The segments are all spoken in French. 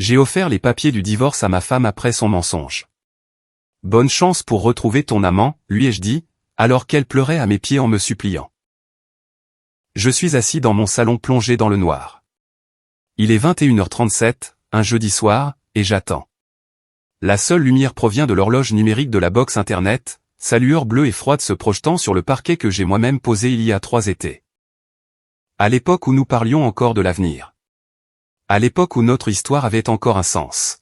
J'ai offert les papiers du divorce à ma femme après son mensonge. Bonne chance pour retrouver ton amant, lui ai-je dit, alors qu'elle pleurait à mes pieds en me suppliant. Je suis assis dans mon salon plongé dans le noir. Il est 21h37, un jeudi soir, et j'attends. La seule lumière provient de l'horloge numérique de la box internet, sa lueur bleue et froide se projetant sur le parquet que j'ai moi-même posé il y a 3 étés. À l'époque où nous parlions encore de l'avenir. À l'époque où notre histoire avait encore un sens.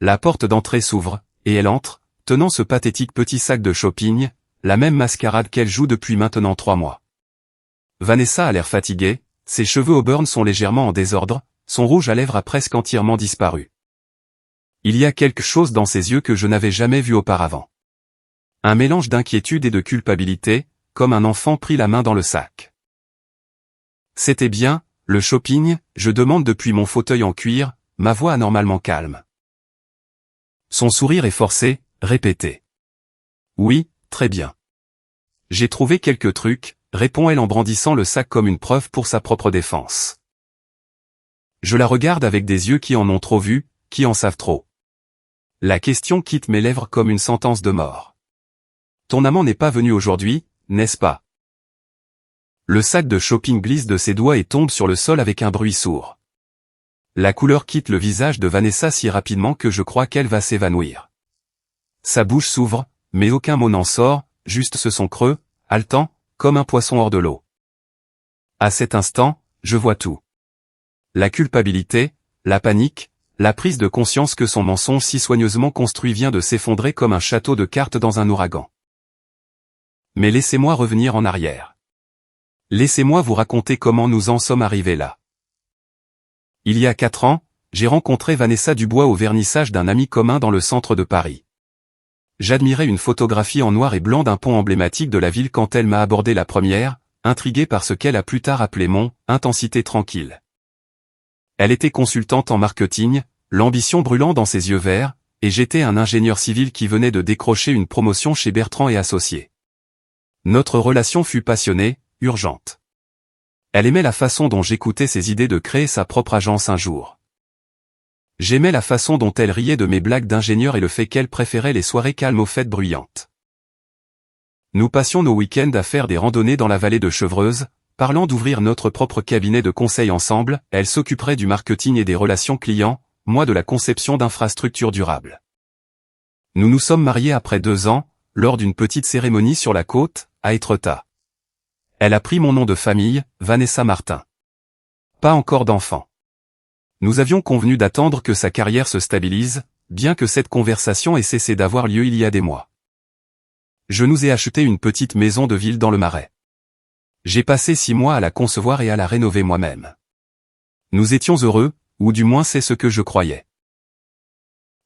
La porte d'entrée s'ouvre, et elle entre, tenant ce pathétique petit sac de shopping, la même mascarade qu'elle joue depuis maintenant 3 mois. Vanessa a l'air fatiguée, ses cheveux auburn sont légèrement en désordre, son rouge à lèvres a presque entièrement disparu. Il y a quelque chose dans ses yeux que je n'avais jamais vu auparavant. Un mélange d'inquiétude et de culpabilité, comme un enfant pris la main dans le sac. C'était bien, le shopping, je demande depuis mon fauteuil en cuir, ma voix anormalement calme. Son sourire est forcé, répété. Oui, très bien. J'ai trouvé quelques trucs, répond-elle en brandissant le sac comme une preuve pour sa propre défense. Je la regarde avec des yeux qui en ont trop vu, qui en savent trop. La question quitte mes lèvres comme une sentence de mort. Ton amant n'est pas venu aujourd'hui, n'est-ce pas? Le sac de shopping glisse de ses doigts et tombe sur le sol avec un bruit sourd. La couleur quitte le visage de Vanessa si rapidement que je crois qu'elle va s'évanouir. Sa bouche s'ouvre, mais aucun mot n'en sort, juste ce son creux, haletant, comme un poisson hors de l'eau. À cet instant, je vois tout. La culpabilité, la panique, la prise de conscience que son mensonge si soigneusement construit vient de s'effondrer comme un château de cartes dans un ouragan. Mais laissez-moi revenir en arrière. Laissez-moi vous raconter comment nous en sommes arrivés là. Il y a 4 ans, j'ai rencontré Vanessa Dubois au vernissage d'un ami commun dans le centre de Paris. J'admirais une photographie en noir et blanc d'un pont emblématique de la ville quand elle m'a abordé la première, intrigué par ce qu'elle a plus tard appelé mon « intensité tranquille ». Elle était consultante en marketing, l'ambition brûlant dans ses yeux verts, et j'étais un ingénieur civil qui venait de décrocher une promotion chez Bertrand et Associés. Notre relation fut passionnée, urgente. Elle aimait la façon dont j'écoutais ses idées de créer sa propre agence un jour. J'aimais la façon dont elle riait de mes blagues d'ingénieur et le fait qu'elle préférait les soirées calmes aux fêtes bruyantes. Nous passions nos week-ends à faire des randonnées dans la vallée de Chevreuse, parlant d'ouvrir notre propre cabinet de conseil ensemble, elle s'occuperait du marketing et des relations clients, moi de la conception d'infrastructures durables. Nous nous sommes mariés après 2 ans, lors d'une petite cérémonie sur la côte, à Étretat. Elle a pris mon nom de famille, Vanessa Martin. Pas encore d'enfant. Nous avions convenu d'attendre que sa carrière se stabilise, bien que cette conversation ait cessé d'avoir lieu il y a des mois. Je nous ai acheté une petite maison de ville dans le Marais. J'ai passé 6 mois à la concevoir et à la rénover moi-même. Nous étions heureux, ou du moins c'est ce que je croyais.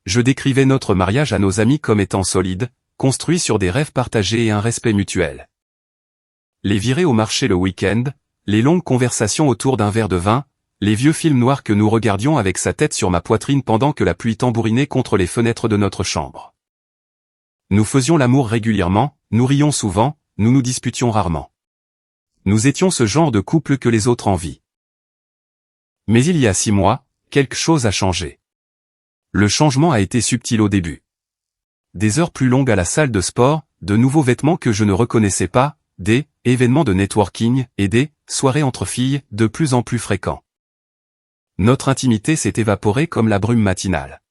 Je décrivais notre mariage à nos amis comme étant solide, construit sur des rêves partagés et un respect mutuel. Les virées au marché le week-end, les longues conversations autour d'un verre de vin, les vieux films noirs que nous regardions avec sa tête sur ma poitrine pendant que la pluie tambourinait contre les fenêtres de notre chambre. Nous faisions l'amour régulièrement, nous rions souvent, nous nous disputions rarement. Nous étions ce genre de couple que les autres envient. Mais il y a 6 mois, quelque chose a changé. Le changement a été subtil au début. Des heures plus longues à la salle de sport, de nouveaux vêtements que je ne reconnaissais pas, des événements de networking et des soirées entre filles de plus en plus fréquents. Notre intimité s'est évaporée comme la brume matinale.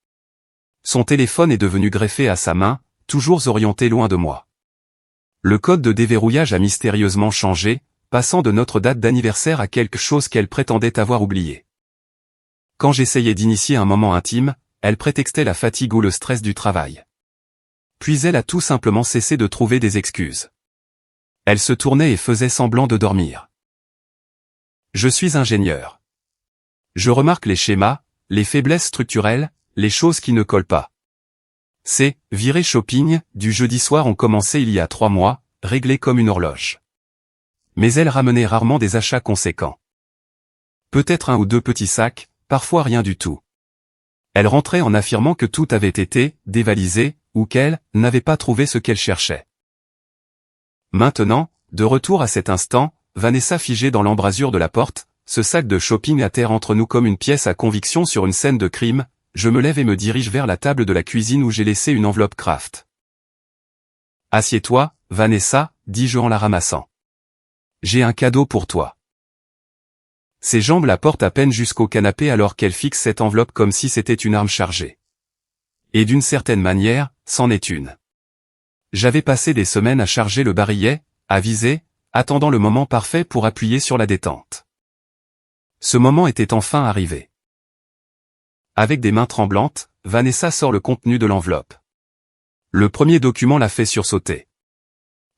Son téléphone est devenu greffé à sa main, toujours orienté loin de moi. Le code de déverrouillage a mystérieusement changé, passant de notre date d'anniversaire à quelque chose qu'elle prétendait avoir oublié. Quand j'essayais d'initier un moment intime, elle prétextait la fatigue ou le stress du travail. Puis elle a tout simplement cessé de trouver des excuses. Elle se tournait et faisait semblant de dormir. Je suis ingénieur. Je remarque les schémas, les faiblesses structurelles, les choses qui ne collent pas. Ces virées shopping du jeudi soir ont commencé il y a 3 mois, réglées comme une horloge. Mais elle ramenait rarement des achats conséquents. Peut-être 1 ou 2 petits sacs, parfois rien du tout. Elle rentrait en affirmant que tout avait été dévalisé, ou qu'elle n'avait pas trouvé ce qu'elle cherchait. Maintenant, de retour à cet instant, Vanessa figée dans l'embrasure de la porte, ce sac de shopping à terre entre nous comme une pièce à conviction sur une scène de crime, je me lève et me dirige vers la table de la cuisine où j'ai laissé une enveloppe Kraft. « Assieds-toi, Vanessa, dis-je en la ramassant. J'ai un cadeau pour toi. » Ses jambes la portent à peine jusqu'au canapé alors qu'elle fixe cette enveloppe comme si c'était une arme chargée. Et d'une certaine manière, c'en est une. J'avais passé des semaines à charger le barillet, à viser, attendant le moment parfait pour appuyer sur la détente. Ce moment était enfin arrivé. Avec des mains tremblantes, Vanessa sort le contenu de l'enveloppe. Le premier document l'a fait sursauter.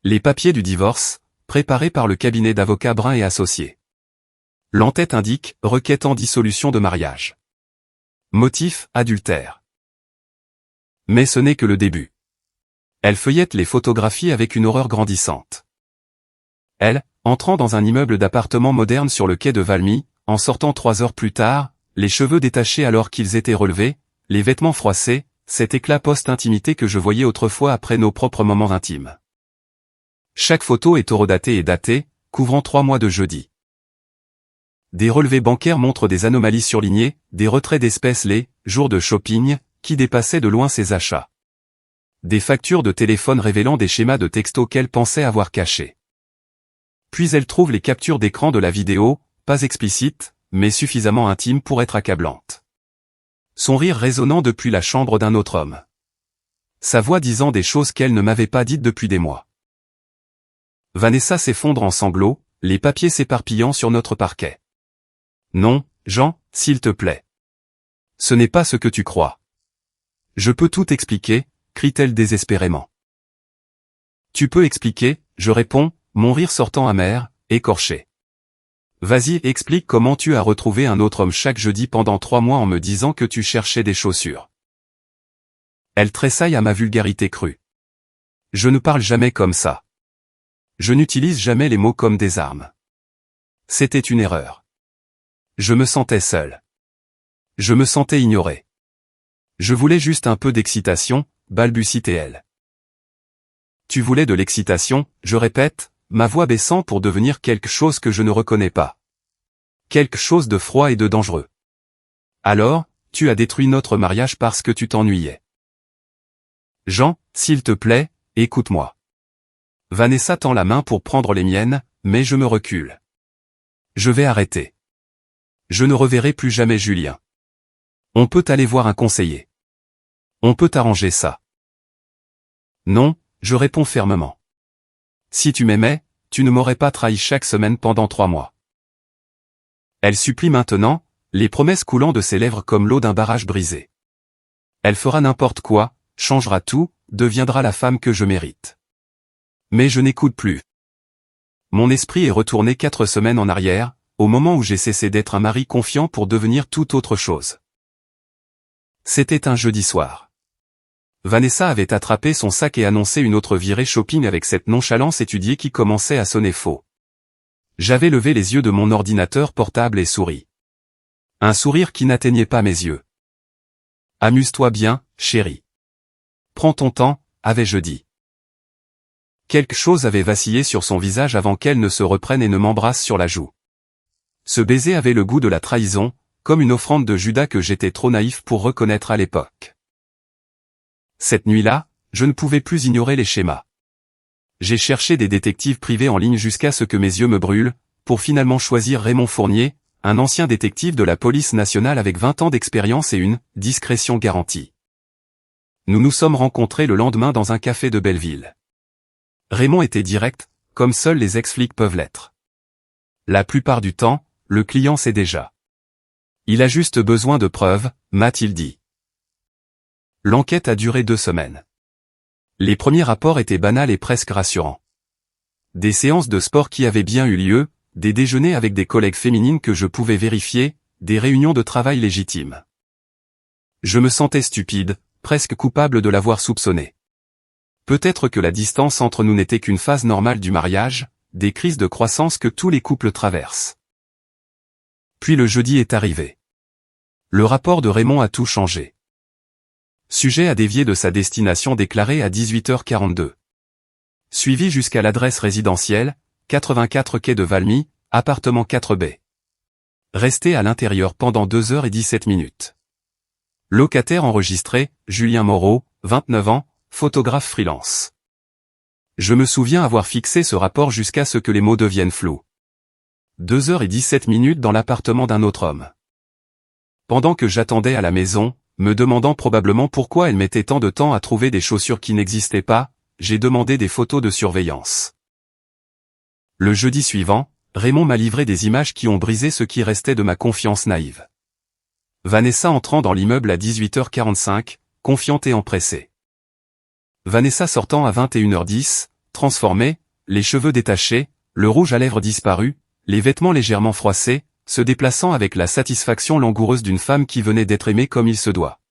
Les papiers du divorce, préparés par le cabinet d'avocats Brun et Associés. L'entête indique « requête en dissolution de mariage ». Motif, adultère. Mais ce n'est que le début. Elle feuillette les photographies avec une horreur grandissante. Elle, entrant dans un immeuble d'appartements moderne sur le quai de Valmy, en sortant 3 heures plus tard, les cheveux détachés alors qu'ils étaient relevés, les vêtements froissés, cet éclat post-intimité que je voyais autrefois après nos propres moments intimes. Chaque photo est horodatée et datée, couvrant 3 mois de jeudi. Des relevés bancaires montrent des anomalies surlignées, des retraits d'espèces les jours de shopping, qui dépassaient de loin ses achats. Des factures de téléphone révélant des schémas de textos qu'elle pensait avoir cachés. Puis elle trouve les captures d'écran de la vidéo, pas explicites, mais suffisamment intimes pour être accablantes. Son rire résonnant depuis la chambre d'un autre homme. Sa voix disant des choses qu'elle ne m'avait pas dites depuis des mois. Vanessa s'effondre en sanglots, les papiers s'éparpillant sur notre parquet. Non, Jean, s'il te plaît. Ce n'est pas ce que tu crois. Je peux tout expliquer, crie-t-elle désespérément. Tu peux expliquer, je réponds, mon rire sortant amer, écorché. Vas-y, explique comment tu as retrouvé un autre homme chaque jeudi pendant 3 mois en me disant que tu cherchais des chaussures. Elle tressaille à ma vulgarité crue. Je ne parle jamais comme ça. Je n'utilise jamais les mots comme des armes. C'était une erreur. Je me sentais seul. Je me sentais ignoré. Je voulais juste un peu d'excitation, balbutie-t-elle. Tu voulais de l'excitation, je répète, ma voix baissant pour devenir quelque chose que je ne reconnais pas. Quelque chose de froid et de dangereux. Alors, tu as détruit notre mariage parce que tu t'ennuyais. Jean, s'il te plaît, écoute-moi. Vanessa tend la main pour prendre les miennes, mais je me recule. Je vais arrêter. Je ne reverrai plus jamais Julien. On peut aller voir un conseiller. On peut arranger ça. Non, je réponds fermement. Si tu m'aimais, tu ne m'aurais pas trahi chaque semaine pendant 3 mois. Elle supplie maintenant, les promesses coulant de ses lèvres comme l'eau d'un barrage brisé. Elle fera n'importe quoi, changera tout, deviendra la femme que je mérite. Mais je n'écoute plus. Mon esprit est retourné 4 semaines en arrière, au moment où j'ai cessé d'être un mari confiant pour devenir toute autre chose. C'était un jeudi soir. Vanessa avait attrapé son sac et annoncé une autre virée shopping avec cette nonchalance étudiée qui commençait à sonner faux. J'avais levé les yeux de mon ordinateur portable et souri. Un sourire qui n'atteignait pas mes yeux. Amuse-toi bien, chérie. Prends ton temps, avais-je dit. Quelque chose avait vacillé sur son visage avant qu'elle ne se reprenne et ne m'embrasse sur la joue. Ce baiser avait le goût de la trahison, comme une offrande de Judas que j'étais trop naïf pour reconnaître à l'époque. Cette nuit-là, je ne pouvais plus ignorer les schémas. J'ai cherché des détectives privés en ligne jusqu'à ce que mes yeux me brûlent, pour finalement choisir Raymond Fournier, un ancien détective de la police nationale avec 20 ans d'expérience et une discrétion garantie. Nous nous sommes rencontrés le lendemain dans un café de Belleville. Raymond était direct, comme seuls les ex-flics peuvent l'être. La plupart du temps, le client sait déjà. Il a juste besoin de preuves, m'a-t-il dit. L'enquête a duré 2 semaines. Les premiers rapports étaient banals et presque rassurants. Des séances de sport qui avaient bien eu lieu, des déjeuners avec des collègues féminines que je pouvais vérifier, des réunions de travail légitimes. Je me sentais stupide, presque coupable de l'avoir soupçonné. Peut-être que la distance entre nous n'était qu'une phase normale du mariage, des crises de croissance que tous les couples traversent. Puis le jeudi est arrivé. Le rapport de Raymond a tout changé. Sujet à dévier de sa destination déclarée à 18h42. Suivi jusqu'à l'adresse résidentielle, 84 quai de Valmy, appartement 4B. Resté à l'intérieur pendant 2h17. Locataire enregistré, Julien Moreau, 29 ans, photographe freelance. Je me souviens avoir fixé ce rapport jusqu'à ce que les mots deviennent flous. 2h17 dans l'appartement d'un autre homme. Pendant que j'attendais à la maison, me demandant probablement pourquoi elle mettait tant de temps à trouver des chaussures qui n'existaient pas, j'ai demandé des photos de surveillance. Le jeudi suivant, Raymond m'a livré des images qui ont brisé ce qui restait de ma confiance naïve. Vanessa entrant dans l'immeuble à 18h45, confiante et empressée. Vanessa sortant à 21h10, transformée, les cheveux détachés, le rouge à lèvres disparu, les vêtements légèrement froissés, se déplaçant avec la satisfaction langoureuse d'une femme qui venait d'être aimée comme il se doit.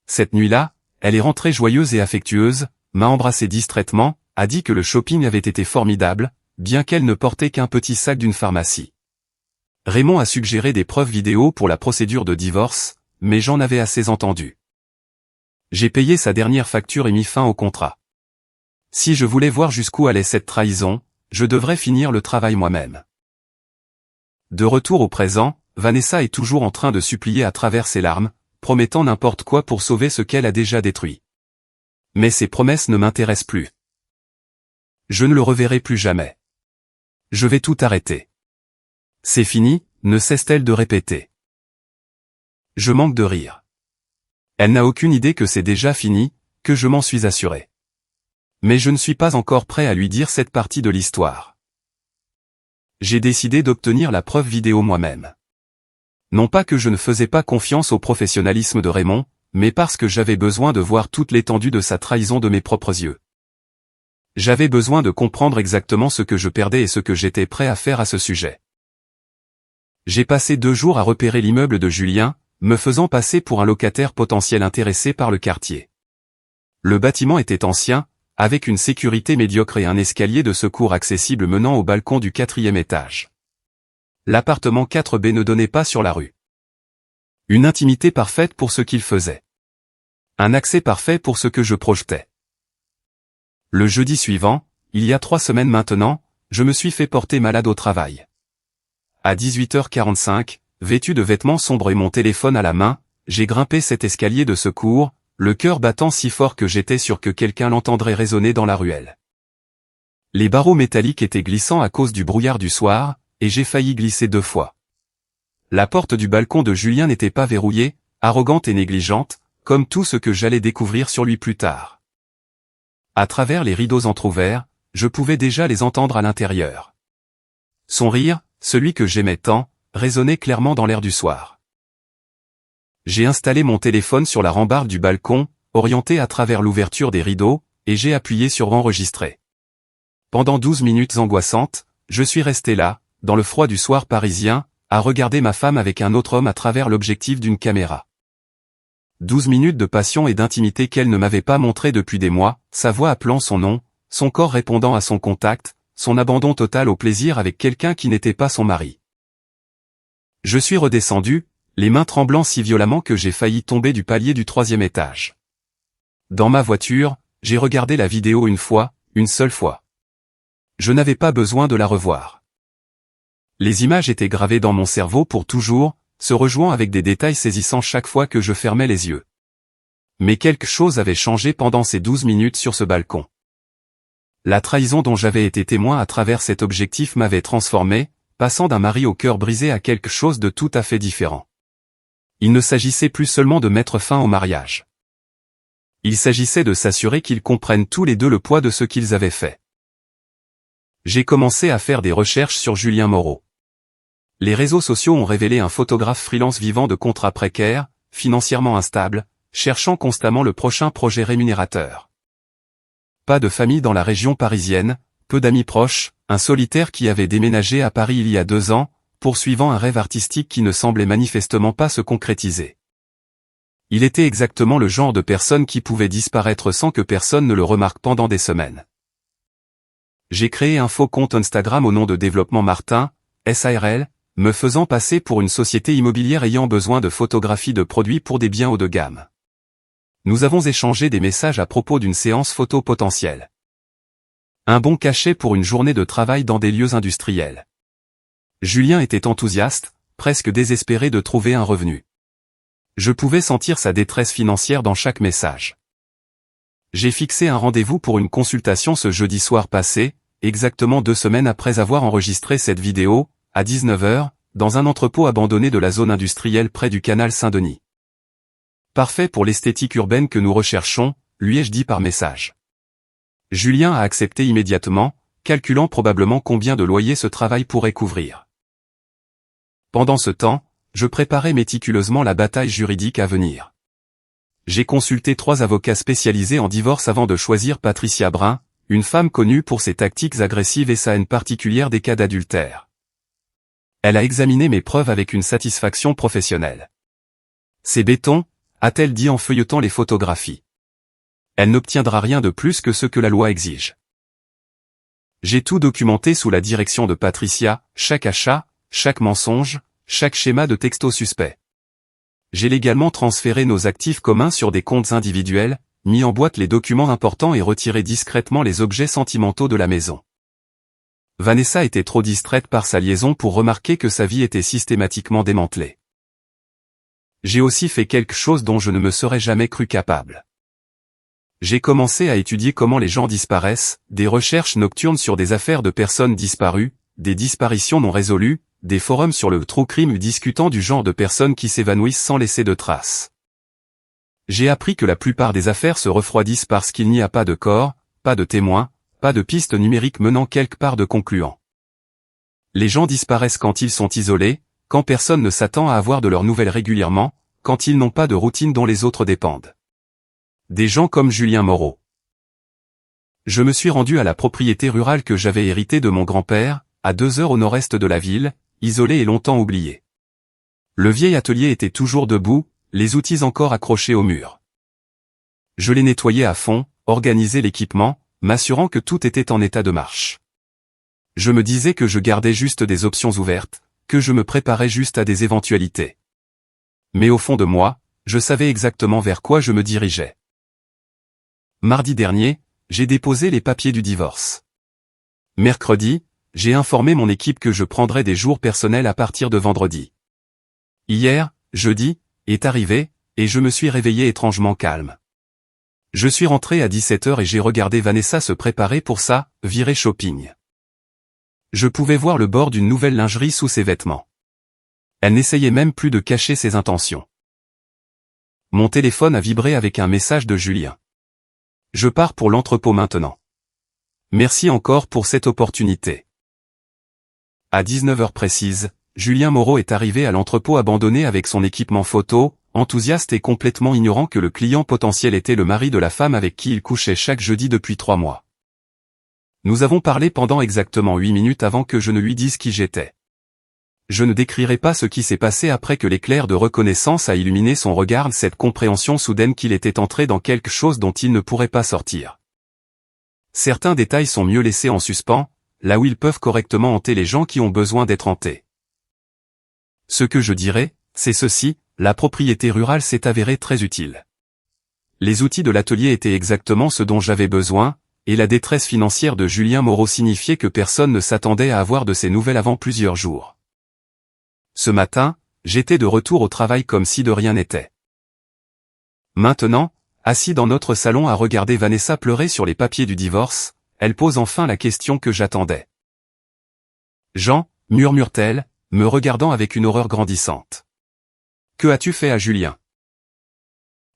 Cette nuit-là, elle est rentrée joyeuse et affectueuse, m'a embrassé distraitement, a dit que le shopping avait été formidable, bien qu'elle ne portait qu'un petit sac d'une pharmacie. Raymond a suggéré des preuves vidéo pour la procédure de divorce, mais j'en avais assez entendu. J'ai payé sa dernière facture et mis fin au contrat. Si je voulais voir jusqu'où allait cette trahison, je devrais finir le travail moi-même. De retour au présent, Vanessa est toujours en train de supplier à travers ses larmes, promettant n'importe quoi pour sauver ce qu'elle a déjà détruit. Mais ces promesses ne m'intéressent plus. Je ne le reverrai plus jamais. Je vais tout arrêter. C'est fini, ne cesse-t-elle de répéter. Je manque de rire. Elle n'a aucune idée que c'est déjà fini, que je m'en suis assuré. Mais je ne suis pas encore prêt à lui dire cette partie de l'histoire. J'ai décidé d'obtenir la preuve vidéo moi-même. Non pas que je ne faisais pas confiance au professionnalisme de Raymond, mais parce que j'avais besoin de voir toute l'étendue de sa trahison de mes propres yeux. J'avais besoin de comprendre exactement ce que je perdais et ce que j'étais prêt à faire à ce sujet. J'ai passé 2 jours à repérer l'immeuble de Julien, me faisant passer pour un locataire potentiel intéressé par le quartier. Le bâtiment était ancien, avec une sécurité médiocre et un escalier de secours accessible menant au balcon du 4e étage. L'appartement 4B ne donnait pas sur la rue. Une intimité parfaite pour ce qu'il faisait. Un accès parfait pour ce que je projetais. Le jeudi suivant, il y a 3 semaines maintenant, je me suis fait porter malade au travail. À 18h45, vêtu de vêtements sombres et mon téléphone à la main, j'ai grimpé cet escalier de secours, le cœur battant si fort que j'étais sûr que quelqu'un l'entendrait résonner dans la ruelle. Les barreaux métalliques étaient glissants à cause du brouillard du soir, et j'ai failli glisser 2 fois. La porte du balcon de Julien n'était pas verrouillée, arrogante et négligente, comme tout ce que j'allais découvrir sur lui plus tard. À travers les rideaux entr'ouverts, je pouvais déjà les entendre à l'intérieur. Son rire, celui que j'aimais tant, résonnait clairement dans l'air du soir. J'ai installé mon téléphone sur la rambarde du balcon, orienté à travers l'ouverture des rideaux, et j'ai appuyé sur enregistrer. Pendant 12 minutes angoissantes, je suis resté là, dans le froid du soir parisien, à regarder ma femme avec un autre homme à travers l'objectif d'une caméra. 12 minutes de passion et d'intimité qu'elle ne m'avait pas montré depuis des mois, sa voix appelant son nom, son corps répondant à son contact, son abandon total au plaisir avec quelqu'un qui n'était pas son mari. Je suis redescendu, les mains tremblant si violemment que j'ai failli tomber du palier du 3e étage. Dans ma voiture, j'ai regardé la vidéo une seule fois. Je n'avais pas besoin de la revoir. Les images étaient gravées dans mon cerveau pour toujours, se rejoignant avec des détails saisissants chaque fois que je fermais les yeux. Mais quelque chose avait changé pendant ces 12 minutes sur ce balcon. La trahison dont j'avais été témoin à travers cet objectif m'avait transformé, passant d'un mari au cœur brisé à quelque chose de tout à fait différent. Il ne s'agissait plus seulement de mettre fin au mariage. Il s'agissait de s'assurer qu'ils comprennent tous les deux le poids de ce qu'ils avaient fait. J'ai commencé à faire des recherches sur Julien Moreau. Les réseaux sociaux ont révélé un photographe freelance vivant de contrats précaires, financièrement instable, cherchant constamment le prochain projet rémunérateur. Pas de famille dans la région parisienne, peu d'amis proches, un solitaire qui avait déménagé à Paris il y a 2 ans, poursuivant un rêve artistique qui ne semblait manifestement pas se concrétiser. Il était exactement le genre de personne qui pouvait disparaître sans que personne ne le remarque pendant des semaines. J'ai créé un faux compte Instagram au nom de Développement Martin, SARL, me faisant passer pour une société immobilière ayant besoin de photographies de produits pour des biens haut de gamme. Nous avons échangé des messages à propos d'une séance photo potentielle. Un bon cachet pour une journée de travail dans des lieux industriels. Julien était enthousiaste, presque désespéré de trouver un revenu. Je pouvais sentir sa détresse financière dans chaque message. J'ai fixé un rendez-vous pour une consultation ce jeudi soir passé, exactement 2 semaines après avoir enregistré cette vidéo, à 19 h, dans un entrepôt abandonné de la zone industrielle près du canal Saint-Denis. Parfait pour l'esthétique urbaine que nous recherchons, lui ai-je dit par message. Julien a accepté immédiatement, calculant probablement combien de loyer ce travail pourrait couvrir. Pendant ce temps, je préparais méticuleusement la bataille juridique à venir. J'ai consulté 3 avocats spécialisés en divorce avant de choisir Patricia Brun, une femme connue pour ses tactiques agressives et sa haine particulière des cas d'adultère. Elle a examiné mes preuves avec une satisfaction professionnelle. C'est béton, a-t-elle dit en feuilletant les photographies. Elle n'obtiendra rien de plus que ce que la loi exige. J'ai tout documenté sous la direction de Patricia, chaque achat, chaque mensonge, chaque schéma de texto suspect. J'ai légalement transféré nos actifs communs sur des comptes individuels, mis en boîte les documents importants et retiré discrètement les objets sentimentaux de la maison. Vanessa était trop distraite par sa liaison pour remarquer que sa vie était systématiquement démantelée. J'ai aussi fait quelque chose dont je ne me serais jamais cru capable. J'ai commencé à étudier comment les gens disparaissent, des recherches nocturnes sur des affaires de personnes disparues, des disparitions non résolues, des forums sur le true crime discutant du genre de personnes qui s'évanouissent sans laisser de traces. J'ai appris que la plupart des affaires se refroidissent parce qu'il n'y a pas de corps, pas de témoins, pas de pistes numériques menant quelque part de concluant. Les gens disparaissent quand ils sont isolés, quand personne ne s'attend à avoir de leurs nouvelles régulièrement, quand ils n'ont pas de routine dont les autres dépendent. Des gens comme Julien Moreau. Je me suis rendu à la propriété rurale que j'avais héritée de mon grand-père, à 2 heures au nord-est de la ville, isolée et longtemps oubliée. Le vieil atelier était toujours debout, les outils encore accrochés au mur. Je l'ai nettoyé à fond, organisé l'équipement, m'assurant que tout était en état de marche. Je me disais que je gardais juste des options ouvertes, que je me préparais juste à des éventualités. Mais au fond de moi, je savais exactement vers quoi je me dirigeais. Mardi dernier, j'ai déposé les papiers du divorce. Mercredi, j'ai informé mon équipe que je prendrais des jours personnels à partir de vendredi. Hier, jeudi, est arrivé, et je me suis réveillé étrangement calme. Je suis rentré à 17 h et j'ai regardé Vanessa se préparer pour sa virée shopping. Je pouvais voir le bord d'une nouvelle lingerie sous ses vêtements. Elle n'essayait même plus de cacher ses intentions. Mon téléphone a vibré avec un message de Julien. Je pars pour l'entrepôt maintenant. Merci encore pour cette opportunité. À 19 h précises, Julien Moreau est arrivé à l'entrepôt abandonné avec son équipement photo, enthousiaste et complètement ignorant que le client potentiel était le mari de la femme avec qui il couchait chaque jeudi depuis 3 mois. Nous avons parlé pendant exactement 8 minutes avant que je ne lui dise qui j'étais. Je ne décrirai pas ce qui s'est passé après que l'éclair de reconnaissance a illuminé son regard, cette compréhension soudaine qu'il était entré dans quelque chose dont il ne pourrait pas sortir. Certains détails sont mieux laissés en suspens, là où ils peuvent correctement hanter les gens qui ont besoin d'être hantés. Ce que je dirais, c'est ceci, la propriété rurale s'est avérée très utile. Les outils de l'atelier étaient exactement ce dont j'avais besoin, et la détresse financière de Julien Moreau signifiait que personne ne s'attendait à avoir de ces nouvelles avant plusieurs jours. Ce matin, j'étais de retour au travail comme si de rien n'était. Maintenant, assis dans notre salon à regarder Vanessa pleurer sur les papiers du divorce, elle pose enfin la question que j'attendais. Jean, murmure-t-elle, me regardant avec une horreur grandissante. Que as-tu fait à Julien?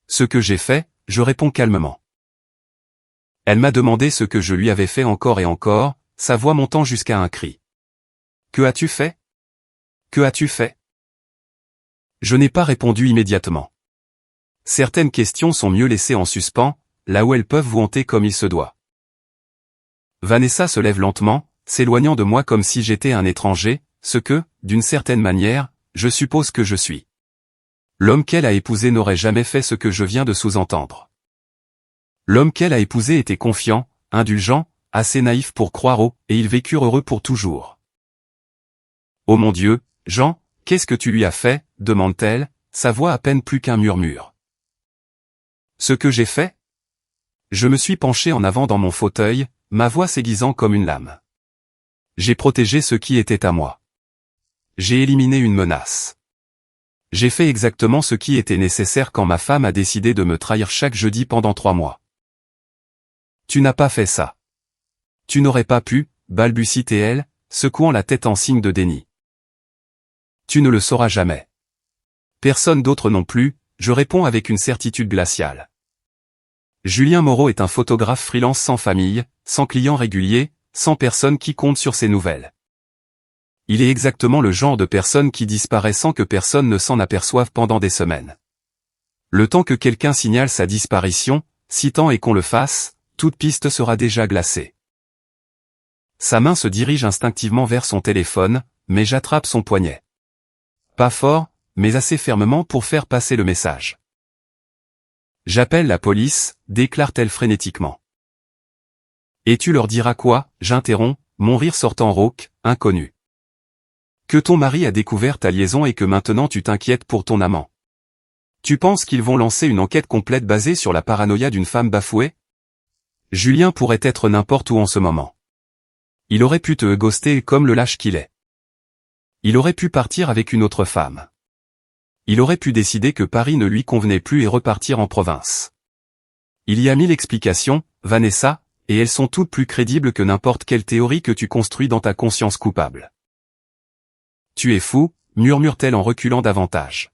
Ce que j'ai fait, je réponds calmement. Elle m'a demandé ce que je lui avais fait encore et encore, sa voix montant jusqu'à un cri. Que as-tu fait? Que as-tu fait? Je n'ai pas répondu immédiatement. Certaines questions sont mieux laissées en suspens, là où elles peuvent vous hanter comme il se doit. Vanessa se lève lentement, s'éloignant de moi comme si j'étais un étranger, ce que, d'une certaine manière, je suppose que je suis. L'homme qu'elle a épousé n'aurait jamais fait ce que je viens de sous-entendre. L'homme qu'elle a épousé était confiant, indulgent, assez naïf pour croire au « et ils vécurent heureux pour toujours ». Oh mon Dieu, Jean, qu'est-ce que tu lui as fait, demande-t-elle, sa voix à peine plus qu'un murmure. Ce que j'ai fait? Je me suis penché en avant dans mon fauteuil, ma voix s'aiguisant comme une lame. J'ai protégé ce qui était à moi. J'ai éliminé une menace. J'ai fait exactement ce qui était nécessaire quand ma femme a décidé de me trahir chaque jeudi pendant 3 mois. Tu n'as pas fait ça. Tu n'aurais pas pu, balbutie-t-elle, secouant la tête en signe de déni. Tu ne le sauras jamais. Personne d'autre non plus, je réponds avec une certitude glaciale. Julien Moreau est un photographe freelance sans famille, sans clients réguliers, sans personne qui compte sur ses nouvelles. Il est exactement le genre de personne qui disparaît sans que personne ne s'en aperçoive pendant des semaines. Le temps que quelqu'un signale sa disparition, si tant est qu'on le fasse, toute piste sera déjà glacée. Sa main se dirige instinctivement vers son téléphone, mais j'attrape son poignet. Pas fort, mais assez fermement pour faire passer le message. J'appelle la police, déclare-t-elle frénétiquement. Et tu leur diras quoi, j'interromps, mon rire sortant rauque, inconnu. Que ton mari a découvert ta liaison et que maintenant tu t'inquiètes pour ton amant. Tu penses qu'ils vont lancer une enquête complète basée sur la paranoïa d'une femme bafouée? Julien pourrait être n'importe où en ce moment. Il aurait pu te ghoster comme le lâche qu'il est. Il aurait pu partir avec une autre femme. Il aurait pu décider que Paris ne lui convenait plus et repartir en province. Il y a 1000 explications, Vanessa, et elles sont toutes plus crédibles que n'importe quelle théorie que tu construis dans ta conscience coupable. Tu es fou, murmure-t-elle en reculant davantage.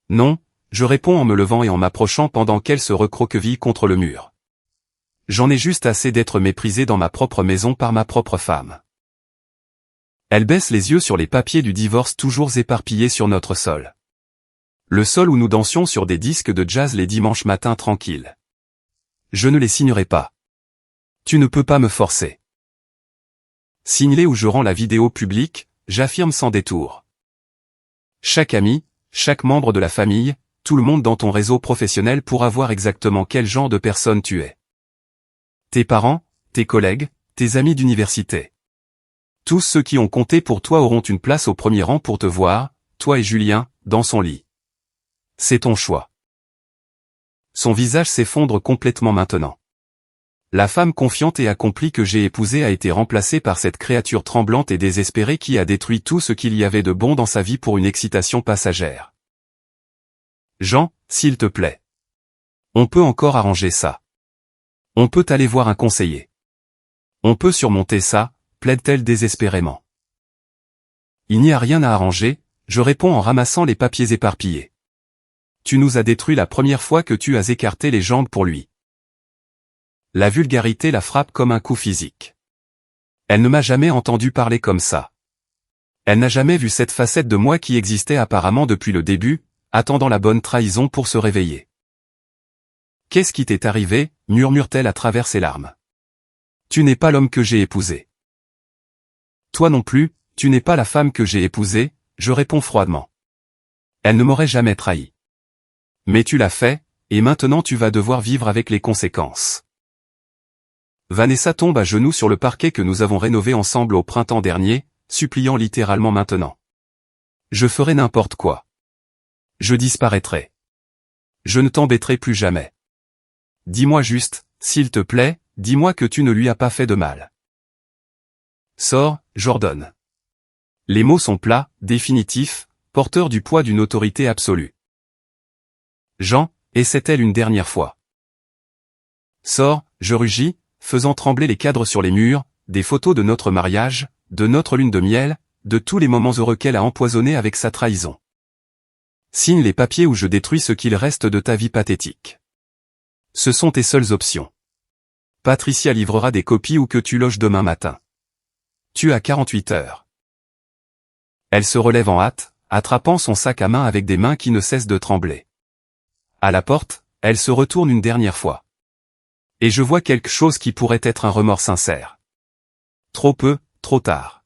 Non, je réponds en me levant et en m'approchant pendant qu'elle se recroqueville contre le mur. J'en ai juste assez d'être méprisé dans ma propre maison par ma propre femme. Elle baisse les yeux sur les papiers du divorce toujours éparpillés sur notre sol. Le sol où nous dansions sur des disques de jazz les dimanches matins tranquilles. Je ne les signerai pas. Tu ne peux pas me forcer. Signe-les ou je rends la vidéo publique, j'affirme sans détour. Chaque ami, chaque membre de la famille, tout le monde dans ton réseau professionnel pourra voir exactement quel genre de personne tu es. Tes parents, tes collègues, tes amis d'université. Tous ceux qui ont compté pour toi auront une place au premier rang pour te voir, toi et Julien, dans son lit. C'est ton choix. Son visage s'effondre complètement maintenant. La femme confiante et accomplie que j'ai épousée a été remplacée par cette créature tremblante et désespérée qui a détruit tout ce qu'il y avait de bon dans sa vie pour une excitation passagère. Jean, s'il te plaît. On peut encore arranger ça. On peut aller voir un conseiller. On peut surmonter ça, plaide-t-elle désespérément. Il n'y a rien à arranger, je réponds en ramassant les papiers éparpillés. Tu nous as détruit la première fois que tu as écarté les jambes pour lui. La vulgarité la frappe comme un coup physique. Elle ne m'a jamais entendu parler comme ça. Elle n'a jamais vu cette facette de moi qui existait apparemment depuis le début, attendant la bonne trahison pour se réveiller. Qu'est-ce qui t'est arrivé, murmure-t-elle à travers ses larmes. Tu n'es pas l'homme que j'ai épousé. Toi non plus, tu n'es pas la femme que j'ai épousée, je réponds froidement. Elle ne m'aurait jamais trahi. Mais tu l'as fait, et maintenant tu vas devoir vivre avec les conséquences. Vanessa tombe à genoux sur le parquet que nous avons rénové ensemble au printemps dernier, suppliant littéralement maintenant. Je ferai n'importe quoi. Je disparaîtrai. Je ne t'embêterai plus jamais. Dis-moi juste, s'il te plaît, dis-moi que tu ne lui as pas fait de mal. Sors, j'ordonne. Les mots sont plats, définitifs, porteurs du poids d'une autorité absolue. Jean, essaie-t-elle une dernière fois. Sors, je rugis, faisant trembler les cadres sur les murs, des photos de notre mariage, de notre lune de miel, de tous les moments heureux qu'elle a empoisonnés avec sa trahison. Signe les papiers ou je détruis ce qu'il reste de ta vie pathétique. Ce sont tes seules options. Patricia livrera des copies ou que tu loges demain matin. Tu as 48 heures. Elle se relève en hâte, attrapant son sac à main avec des mains qui ne cessent de trembler. À la porte, elle se retourne une dernière fois. Et je vois quelque chose qui pourrait être un remords sincère. Trop peu, trop tard.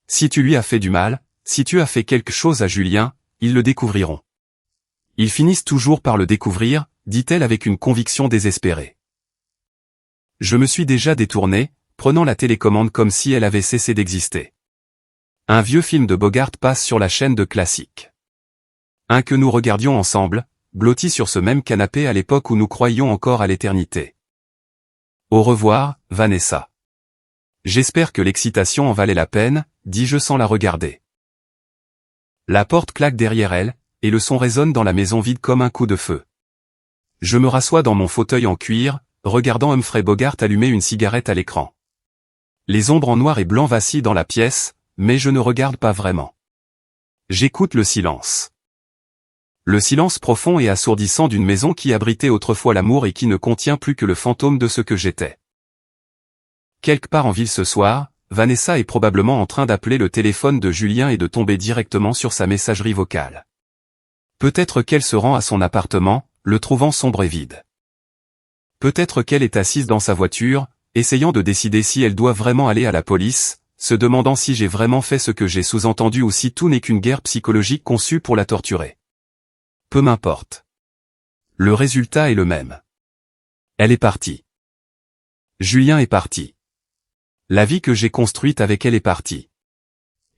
Si tu lui as fait du mal, si tu as fait quelque chose à Julien, ils le découvriront. Ils finissent toujours par le découvrir, dit-elle avec une conviction désespérée. Je me suis déjà détourné, prenant la télécommande comme si elle avait cessé d'exister. Un vieux film de Bogart passe sur la chaîne de classiques. Un que nous regardions ensemble, blottis sur ce même canapé à l'époque où nous croyions encore à l'éternité. Au revoir, Vanessa. J'espère que l'excitation en valait la peine, dis-je sans la regarder. La porte claque derrière elle, et le son résonne dans la maison vide comme un coup de feu. Je me rassois dans mon fauteuil en cuir, regardant Humphrey Bogart allumer une cigarette à l'écran. Les ombres en noir et blanc vacillent dans la pièce, mais je ne regarde pas vraiment. J'écoute le silence. Le silence profond et assourdissant d'une maison qui abritait autrefois l'amour et qui ne contient plus que le fantôme de ce que j'étais. Quelque part en ville ce soir, Vanessa est probablement en train d'appeler le téléphone de Julien et de tomber directement sur sa messagerie vocale. Peut-être qu'elle se rend à son appartement, le trouvant sombre et vide. Peut-être qu'elle est assise dans sa voiture, essayant de décider si elle doit vraiment aller à la police, se demandant si j'ai vraiment fait ce que j'ai sous-entendu ou si tout n'est qu'une guerre psychologique conçue pour la torturer. Peu m'importe. Le résultat est le même. Elle est partie. Julien est parti. La vie que j'ai construite avec elle est partie.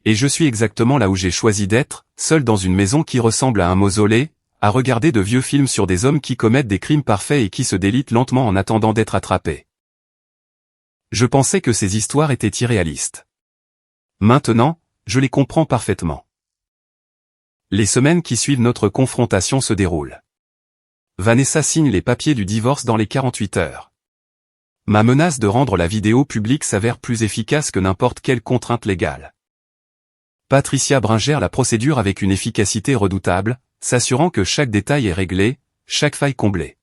Et je suis exactement là où j'ai choisi d'être, seul dans une maison qui ressemble à un mausolée, à regarder de vieux films sur des hommes qui commettent des crimes parfaits et qui se délitent lentement en attendant d'être attrapés. Je pensais que ces histoires étaient irréalistes. Maintenant, je les comprends parfaitement. Les semaines qui suivent notre confrontation se déroulent. Vanessa signe les papiers du divorce dans les 48 heures. Ma menace de rendre la vidéo publique s'avère plus efficace que n'importe quelle contrainte légale. Patricia Brun gère la procédure avec une efficacité redoutable, s'assurant que chaque détail est réglé, chaque faille comblée.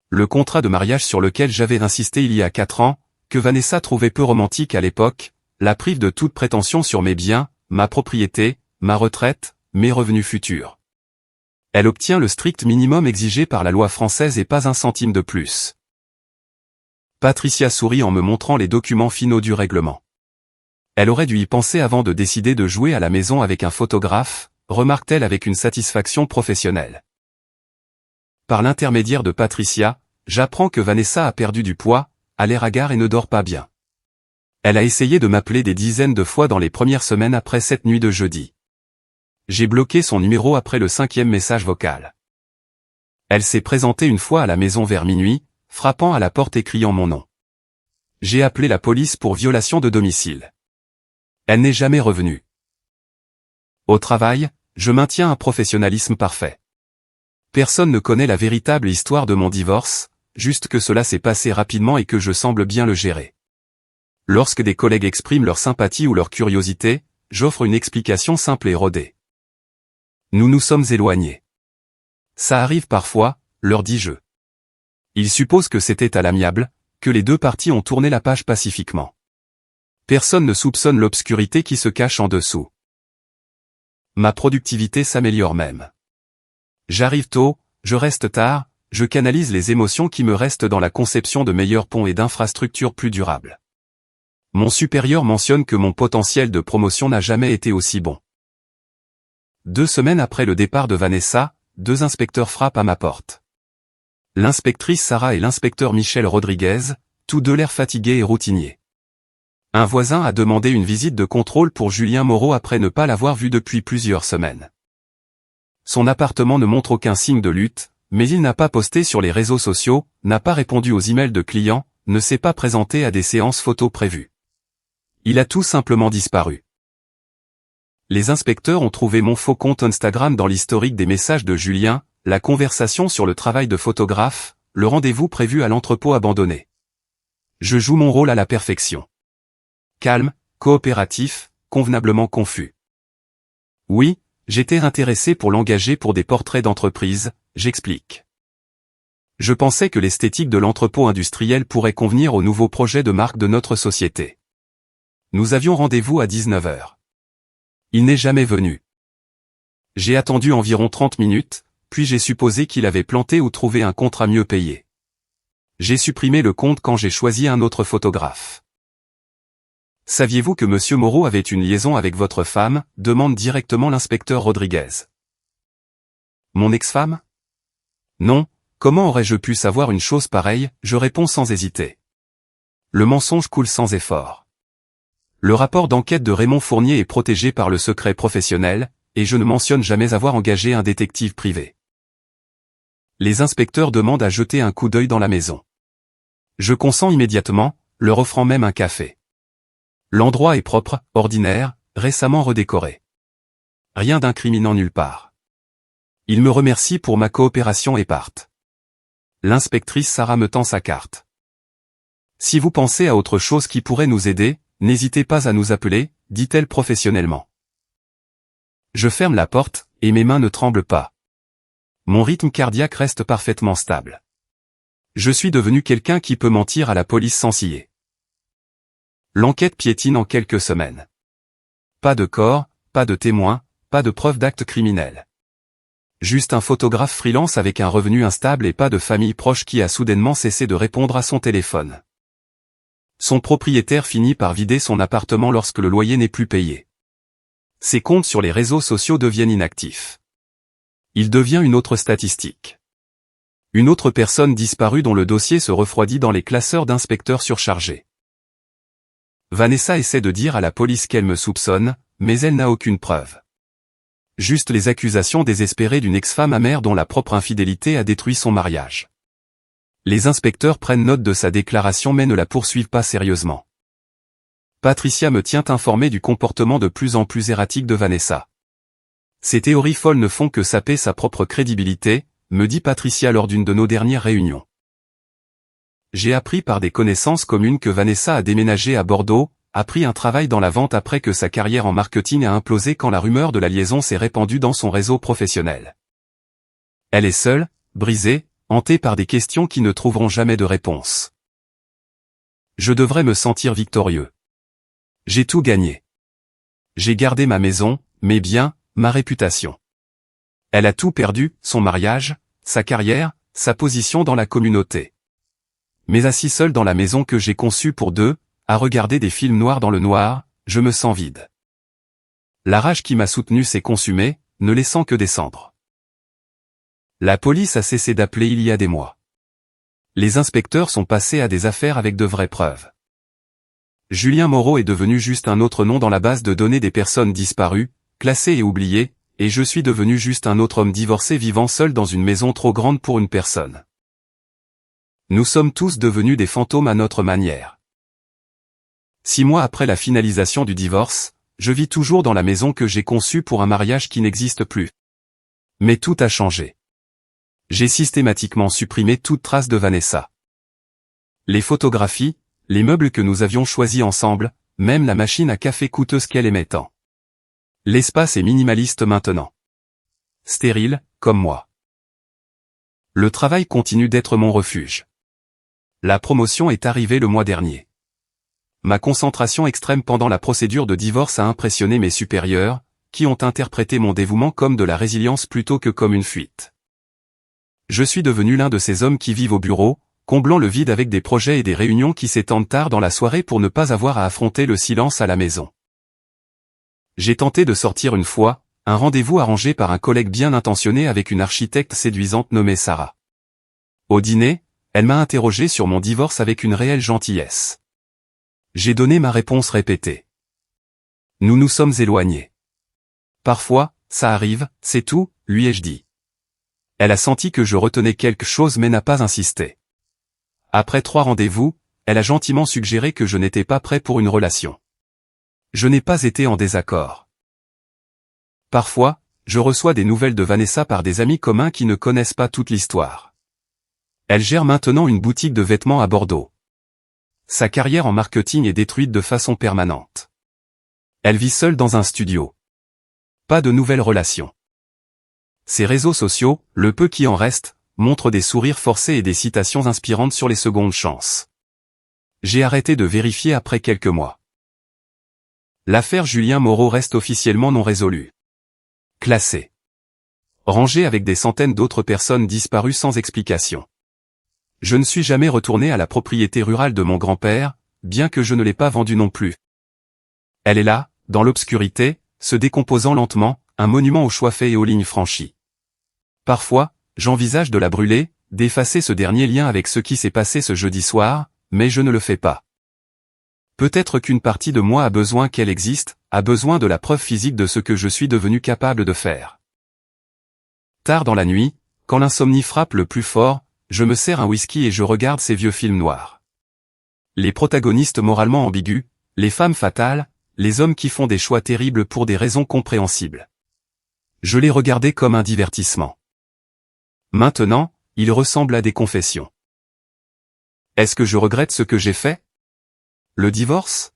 Le contrat de mariage sur lequel j'avais insisté il y a 4 ans, que Vanessa trouvait peu romantique à l'époque, la prive de toute prétention sur mes biens, ma propriété, ma retraite, mes revenus futurs. Elle obtient le strict minimum exigé par la loi française et pas un centime de plus. Patricia sourit en me montrant les documents finaux du règlement. Elle aurait dû y penser avant de décider de jouer à la maison avec un photographe, remarque-t-elle avec une satisfaction professionnelle. Par l'intermédiaire de Patricia, j'apprends que Vanessa a perdu du poids, a l'air hagard et ne dort pas bien. Elle a essayé de m'appeler des dizaines de fois dans les premières semaines après cette nuit de jeudi. J'ai bloqué son numéro après le 5e message vocal. Elle s'est présentée une fois à la maison vers minuit, frappant à la porte et criant mon nom. J'ai appelé la police pour violation de domicile. Elle n'est jamais revenue. Au travail, je maintiens un professionnalisme parfait. Personne ne connaît la véritable histoire de mon divorce, juste que cela s'est passé rapidement et que je semble bien le gérer. Lorsque des collègues expriment leur sympathie ou leur curiosité, j'offre une explication simple et rodée. Nous nous sommes éloignés. Ça arrive parfois, leur dis-je. Ils supposent que c'était à l'amiable, que les deux parties ont tourné la page pacifiquement. Personne ne soupçonne l'obscurité qui se cache en dessous. Ma productivité s'améliore même. J'arrive tôt, je reste tard, je canalise les émotions qui me restent dans la conception de meilleurs ponts et d'infrastructures plus durables. Mon supérieur mentionne que mon potentiel de promotion n'a jamais été aussi bon. 2 semaines après le départ de Vanessa, 2 inspecteurs frappent à ma porte. L'inspectrice Sarah et l'inspecteur Michel Rodriguez, tous deux l'air fatigués et routiniers. Un voisin a demandé une visite de contrôle pour Julien Moreau après ne pas l'avoir vu depuis plusieurs semaines. Son appartement ne montre aucun signe de lutte, mais il n'a pas posté sur les réseaux sociaux, n'a pas répondu aux emails de clients, ne s'est pas présenté à des séances photos prévues. Il a tout simplement disparu. Les inspecteurs ont trouvé mon faux compte Instagram dans l'historique des messages de Julien, la conversation sur le travail de photographe, le rendez-vous prévu à l'entrepôt abandonné. Je joue mon rôle à la perfection. Calme, coopératif, convenablement confus. Oui, j'étais intéressé pour l'engager pour des portraits d'entreprise, j'explique. Je pensais que l'esthétique de l'entrepôt industriel pourrait convenir au nouveau projet de marque de notre société. Nous avions rendez-vous à 19h. Il n'est jamais venu. J'ai attendu environ 30 minutes, puis j'ai supposé qu'il avait planté ou trouvé un contrat mieux payé. J'ai supprimé le compte quand j'ai choisi un autre photographe. Saviez-vous que Monsieur Moreau avait une liaison avec votre femme, demande directement l'inspecteur Rodriguez. Mon ex-femme? Non, comment aurais-je pu savoir une chose pareille, je réponds sans hésiter. Le mensonge coule sans effort. Le rapport d'enquête de Raymond Fournier est protégé par le secret professionnel, et je ne mentionne jamais avoir engagé un détective privé. Les inspecteurs demandent à jeter un coup d'œil dans la maison. Je consens immédiatement, leur offrant même un café. L'endroit est propre, ordinaire, récemment redécoré. Rien d'incriminant nulle part. Il me remercie pour ma coopération et part. L'inspectrice Sarah me tend sa carte. Si vous pensez à autre chose qui pourrait nous aider, n'hésitez pas à nous appeler, dit-elle professionnellement. Je ferme la porte, et mes mains ne tremblent pas. Mon rythme cardiaque reste parfaitement stable. Je suis devenu quelqu'un qui peut mentir à la police sans ciller. L'enquête piétine en quelques semaines. Pas de corps, pas de témoins, pas de preuves d'actes criminels. Juste un photographe freelance avec un revenu instable et pas de famille proche qui a soudainement cessé de répondre à son téléphone. Son propriétaire finit par vider son appartement lorsque le loyer n'est plus payé. Ses comptes sur les réseaux sociaux deviennent inactifs. Il devient une autre statistique. Une autre personne disparue dont le dossier se refroidit dans les classeurs d'inspecteurs surchargés. Vanessa essaie de dire à la police qu'elle me soupçonne, mais elle n'a aucune preuve. Juste les accusations désespérées d'une ex-femme amère dont la propre infidélité a détruit son mariage. Les inspecteurs prennent note de sa déclaration mais ne la poursuivent pas sérieusement. Patricia me tient informé du comportement de plus en plus erratique de Vanessa. Ces théories folles ne font que saper sa propre crédibilité, me dit Patricia lors d'une de nos dernières réunions. J'ai appris par des connaissances communes que Vanessa a déménagé à Bordeaux, a pris un travail dans la vente après que sa carrière en marketing a implosé quand la rumeur de la liaison s'est répandue dans son réseau professionnel. Elle est seule, brisée, hantée par des questions qui ne trouveront jamais de réponse. Je devrais me sentir victorieux. J'ai tout gagné. J'ai gardé ma maison, mes biens, ma réputation. Elle a tout perdu, son mariage, sa carrière, sa position dans la communauté. Mais assis seul dans la maison que j'ai conçue pour deux, à regarder des films noirs dans le noir, je me sens vide. La rage qui m'a soutenu s'est consumée, ne laissant que des cendres. La police a cessé d'appeler il y a des mois. Les inspecteurs sont passés à des affaires avec de vraies preuves. Julien Moreau est devenu juste un autre nom dans la base de données des personnes disparues, classées et oubliées, et je suis devenu juste un autre homme divorcé vivant seul dans une maison trop grande pour une personne. Nous sommes tous devenus des fantômes à notre manière. 6 mois après la finalisation du divorce, je vis toujours dans la maison que j'ai conçue pour un mariage qui n'existe plus. Mais tout a changé. J'ai systématiquement supprimé toute trace de Vanessa. Les photographies, les meubles que nous avions choisis ensemble, même la machine à café coûteuse qu'elle aimait tant. L'espace est minimaliste maintenant. Stérile, comme moi. Le travail continue d'être mon refuge. La promotion est arrivée le mois dernier. Ma concentration extrême pendant la procédure de divorce a impressionné mes supérieurs, qui ont interprété mon dévouement comme de la résilience plutôt que comme une fuite. Je suis devenu l'un de ces hommes qui vivent au bureau, comblant le vide avec des projets et des réunions qui s'étendent tard dans la soirée pour ne pas avoir à affronter le silence à la maison. J'ai tenté de sortir une fois, un rendez-vous arrangé par un collègue bien intentionné avec une architecte séduisante nommée Sarah. Au dîner, elle m'a interrogé sur mon divorce avec une réelle gentillesse. J'ai donné ma réponse répétée. Nous nous sommes éloignés. Parfois, ça arrive, c'est tout, lui ai-je dit. Elle a senti que je retenais quelque chose mais n'a pas insisté. Après 3 rendez-vous, elle a gentiment suggéré que je n'étais pas prêt pour une relation. Je n'ai pas été en désaccord. Parfois, je reçois des nouvelles de Vanessa par des amis communs qui ne connaissent pas toute l'histoire. Elle gère maintenant une boutique de vêtements à Bordeaux. Sa carrière en marketing est détruite de façon permanente. Elle vit seule dans un studio. Pas de nouvelles relations. Ses réseaux sociaux, le peu qui en reste, montrent des sourires forcés et des citations inspirantes sur les secondes chances. J'ai arrêté de vérifier après quelques mois. L'affaire Julien Moreau reste officiellement non résolue. Classée. Rangée avec des centaines d'autres personnes disparues sans explication. Je ne suis jamais retourné à la propriété rurale de mon grand-père, bien que je ne l'ai pas vendue non plus. Elle est là, dans l'obscurité, se décomposant lentement, un monument aux choix faits et aux lignes franchies. Parfois, j'envisage de la brûler, d'effacer ce dernier lien avec ce qui s'est passé ce jeudi soir, mais je ne le fais pas. Peut-être qu'une partie de moi a besoin qu'elle existe, a besoin de la preuve physique de ce que je suis devenu capable de faire. Tard dans la nuit, quand l'insomnie frappe le plus fort, je me sers un whisky et je regarde ces vieux films noirs. Les protagonistes moralement ambigus, les femmes fatales, les hommes qui font des choix terribles pour des raisons compréhensibles. Je les regardais comme un divertissement. Maintenant, ils ressemblent à des confessions. Est-ce que je regrette ce que j'ai fait? Le divorce?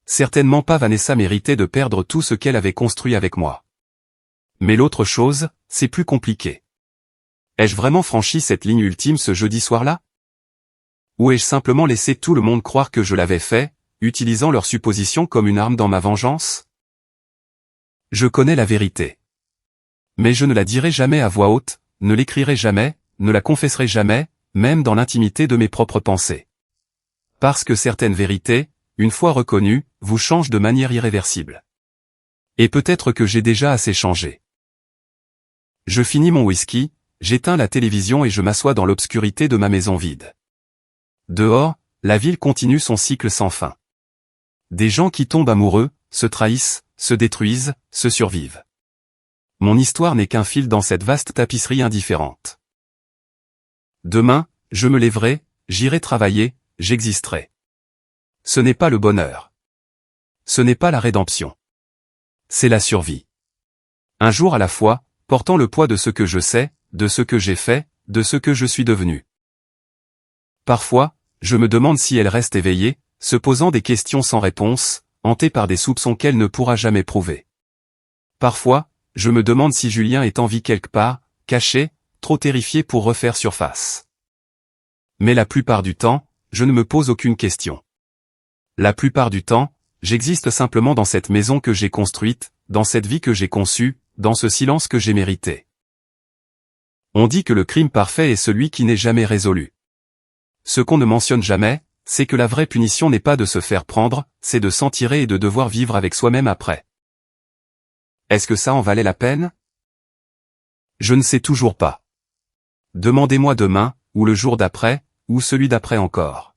Certainement pas. Vanessa méritait de perdre tout ce qu'elle avait construit avec moi. Mais l'autre chose, c'est plus compliqué. Ai-je vraiment franchi cette ligne ultime ce jeudi soir-là? Ou ai-je simplement laissé tout le monde croire que je l'avais fait, utilisant leurs suppositions comme une arme dans ma vengeance? Je connais la vérité. Mais je ne la dirai jamais à voix haute, ne l'écrirai jamais, ne la confesserai jamais, même dans l'intimité de mes propres pensées. Parce que certaines vérités, une fois reconnues, vous changent de manière irréversible. Et peut-être que j'ai déjà assez changé. Je finis mon whisky, j'éteins la télévision et je m'assois dans l'obscurité de ma maison vide. Dehors, la ville continue son cycle sans fin. Des gens qui tombent amoureux, se trahissent, se détruisent, se survivent. Mon histoire n'est qu'un fil dans cette vaste tapisserie indifférente. Demain, je me lèverai, j'irai travailler, j'existerai. Ce n'est pas le bonheur. Ce n'est pas la rédemption. C'est la survie. Un jour à la fois, portant le poids de ce que je sais, de ce que j'ai fait, de ce que je suis devenu. Parfois, je me demande si elle reste éveillée, se posant des questions sans réponse, hantée par des soupçons qu'elle ne pourra jamais prouver. Parfois, je me demande si Julien est en vie quelque part, caché, trop terrifié pour refaire surface. Mais la plupart du temps, je ne me pose aucune question. La plupart du temps, j'existe simplement dans cette maison que j'ai construite, dans cette vie que j'ai conçue, dans ce silence que j'ai mérité. On dit que le crime parfait est celui qui n'est jamais résolu. Ce qu'on ne mentionne jamais, c'est que la vraie punition n'est pas de se faire prendre, c'est de s'en tirer et de devoir vivre avec soi-même après. Est-ce que ça en valait la peine? Je ne sais toujours pas. Demandez-moi demain, ou le jour d'après, ou celui d'après encore.